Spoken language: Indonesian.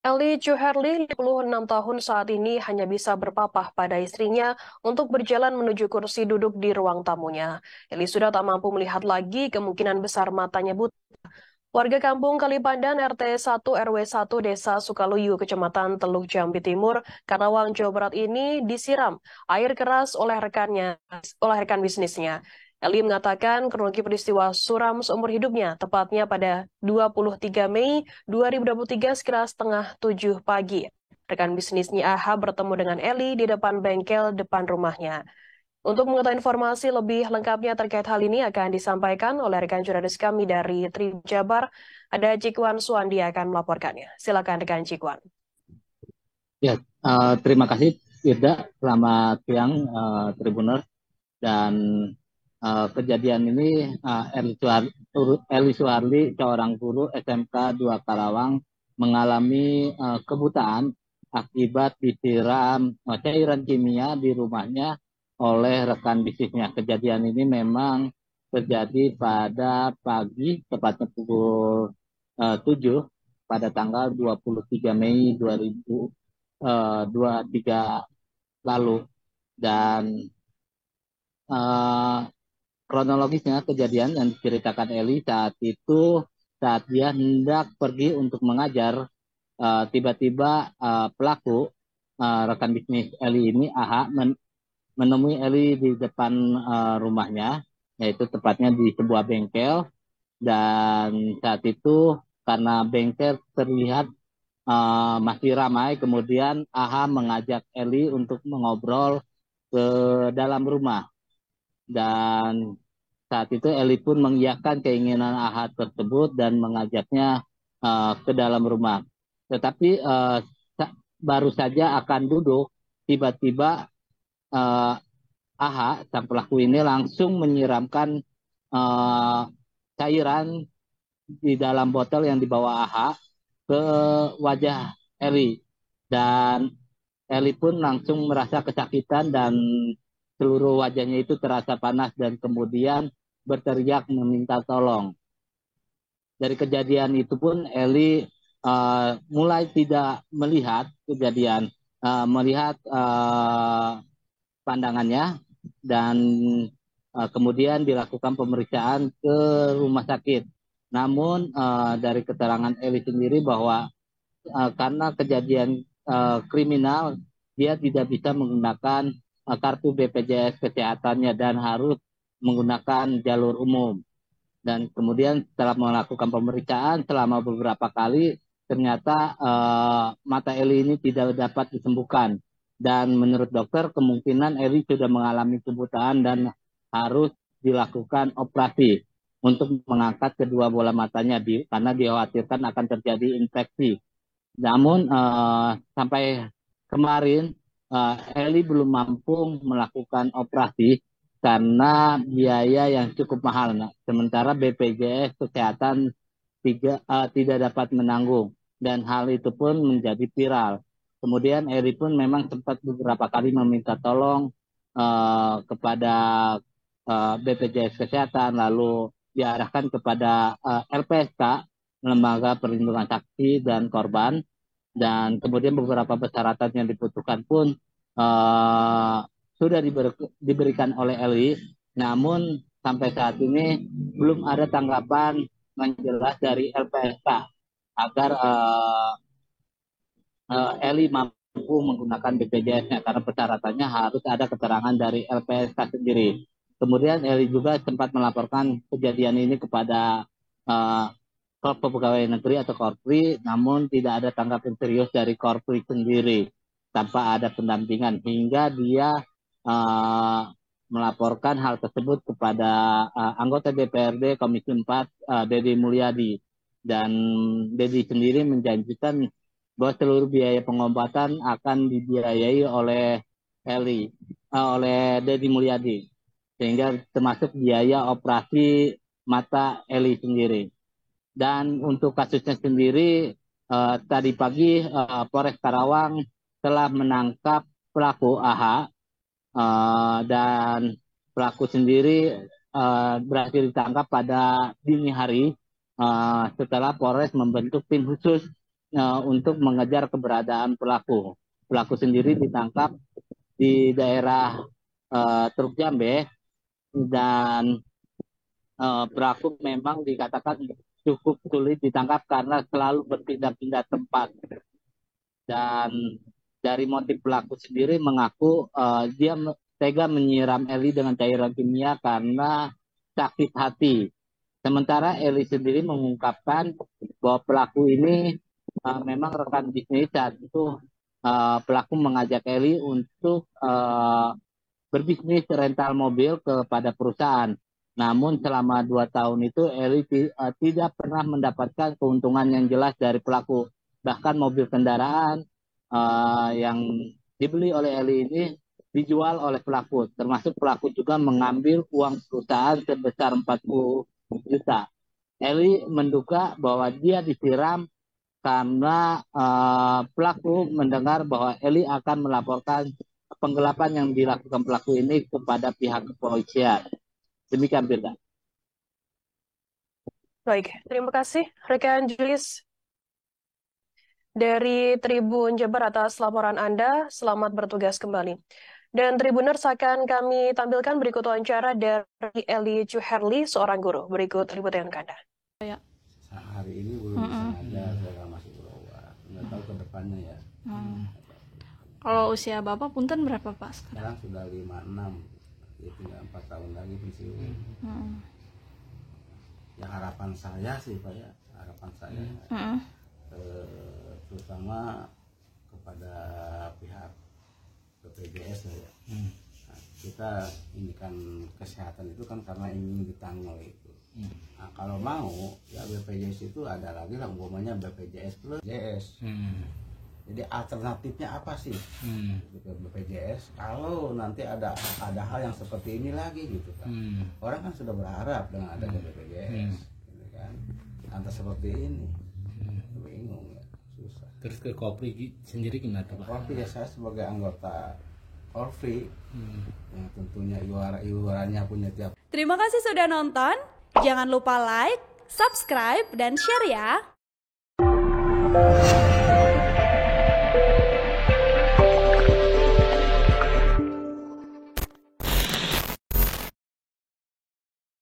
Eli Juherli, 56 tahun saat ini hanya bisa berpapah pada istrinya untuk berjalan menuju kursi duduk di ruang tamunya. Eli sudah tak mampu melihat lagi, kemungkinan besar matanya buta. Warga kampung Kalipandan RT 1 RW 1 Desa Sukaluyu, Kecamatan Teluk Jambi Timur, Karawang, Jawa Barat ini disiram air keras oleh rekan bisnisnya. Eli mengatakan kronologi peristiwa suram seumur hidupnya, tepatnya pada 23 Mei 2023 sekitar setengah 7 pagi. Rekan bisnisnya AH bertemu dengan Eli di depan bengkel depan rumahnya. Untuk mengetahui informasi lebih lengkapnya terkait hal ini akan disampaikan oleh rekan jurnalis kami dari Trib Jabar. Ada Cikwan Suwandi akan melaporkannya. Silakan rekan Cikwan. Ya, terima kasih Firda. Selamat siang Tribuners dan kejadian ini Eli Suharli, seorang guru SMK 2 Karawang mengalami kebutaan akibat disiram cairan kimia di rumahnya oleh rekan bisnisnya. Kejadian ini memang terjadi pada pagi tepatnya pukul 7 pada tanggal 23 Mei 2023 lalu dan eh, kronologisnya kejadian yang diceritakan Eli saat dia hendak pergi untuk mengajar, tiba-tiba pelaku rekan bisnis Eli ini AH menemui Eli di depan rumahnya, yaitu tepatnya di sebuah bengkel. Dan saat itu karena bengkel terlihat masih ramai, kemudian AH mengajak Eli untuk mengobrol ke dalam rumah. Dan saat itu Eli pun mengiyakan keinginan AH tersebut dan mengajaknya ke dalam rumah. Tetapi baru saja akan duduk, tiba-tiba uh, AH, sang pelaku ini langsung menyiramkan uh, cairan di dalam botol yang dibawa AH ke wajah Eli. Dan Eli pun langsung merasa kesakitan dan seluruh wajahnya itu terasa panas dan kemudian berteriak meminta tolong. Dari kejadian itu pun Eli mulai tidak melihat kejadian, melihat pandangannya dan kemudian dilakukan pemeriksaan ke rumah sakit. Namun dari keterangan Eli sendiri bahwa karena kejadian kriminal, dia tidak bisa menggunakan kartu BPJS kesehatannya dan harus menggunakan jalur umum. Dan kemudian setelah melakukan pemeriksaan selama beberapa kali, ternyata mata Eli ini tidak dapat disembuhkan. Dan menurut dokter, kemungkinan Eli sudah mengalami kebutaan dan harus dilakukan operasi untuk mengangkat kedua bola matanya karena dikhawatirkan akan terjadi infeksi. Namun sampai kemarin Eli belum mampu melakukan operasi karena biaya yang cukup mahal. Nah, sementara BPJS Kesehatan tidak dapat menanggung dan hal itu pun menjadi viral. Kemudian Eli pun memang sempat beberapa kali meminta tolong kepada BPJS Kesehatan, lalu diarahkan kepada LPSK, Lembaga Perlindungan Saksi dan Korban, dan kemudian beberapa persyaratan yang dibutuhkan pun uh, sudah diberikan oleh LI, namun sampai saat ini belum ada tanggapan yang jelas dari LPSK agar LI mampu menggunakan BPJS-nya karena persyaratannya harus ada keterangan dari LPSK sendiri. Kemudian LI juga sempat melaporkan kejadian ini kepada uh, Korpo Pegawai Negeri atau Korpri, namun tidak ada tanggapan serius dari Korpri sendiri tanpa ada pendampingan hingga dia uh, melaporkan hal tersebut kepada anggota DPRD Komisi 4 Dedi Mulyadi, dan Dedi sendiri menjanjikan bahwa seluruh biaya pengobatan akan dibiayai oleh Eli, oleh Dedi Mulyadi, sehingga termasuk biaya operasi mata Eli sendiri. Dan untuk kasusnya sendiri, tadi pagi Polres Karawang telah menangkap pelaku AH, dan pelaku sendiri berhasil ditangkap pada dini hari setelah Polres membentuk tim khusus untuk mengejar keberadaan pelaku. Pelaku sendiri ditangkap di daerah Truk Jambe, dan pelaku memang dikatakan cukup sulit ditangkap karena selalu berpindah-pindah tempat. Dan dari motif pelaku sendiri mengaku dia tega menyiram Eli dengan cairan kimia karena sakit hati. Sementara Eli sendiri mengungkapkan bahwa pelaku ini memang rekan bisnis. Saat itu pelaku mengajak Eli untuk berbisnis rental mobil kepada perusahaan. Namun selama 2 tahun itu Eli tidak pernah mendapatkan keuntungan yang jelas dari pelaku. Bahkan mobil kendaraan yang dibeli oleh Eli ini dijual oleh pelaku. Termasuk pelaku juga mengambil uang perusahaan sebesar 40 juta. Eli menduga bahwa dia disiram karena pelaku mendengar bahwa Eli akan melaporkan penggelapan yang dilakukan pelaku ini kepada pihak kepolisian. Demikian, Firda. Baik, terima kasih rekan Julius dari Tribun Jabar atas laporan Anda. Selamat bertugas kembali. Dan Tribuners, akan kami tampilkan berikut wawancara dari Eli Juherli, seorang guru. Berikut liputan Anda. Hari ini belum bisa ngajar, saya masih berobat. Nggak tahu ke depannya ya. Kalau usia Bapak punten berapa, Pak? Sekarang sudah 56, ya tinggal 4 tahun lagi pensiun. Ya harapan saya sih Pak ya, harapan saya terutama kepada pihak BPJS ya. Nah, kita ini kan kesehatan itu kan karena ingin ditanggung itu. Nah, kalau mau ya BPJS itu ada lagi lah, umpamanya BPJS plus JS. Jadi alternatifnya apa sih BPJS kalau nanti ada hal yang seperti ini lagi gitu kan. Orang kan sudah berharap dengan adanya BPJS gitu kan. Lantas seperti ini bingung ya, susah. Terus ke Kopri sendiri gimana Pak? Kopri ya, saya sebagai anggota Kopri yang tentunya iurannya punya tiap. Terima kasih sudah nonton. Jangan lupa like, subscribe, dan share ya.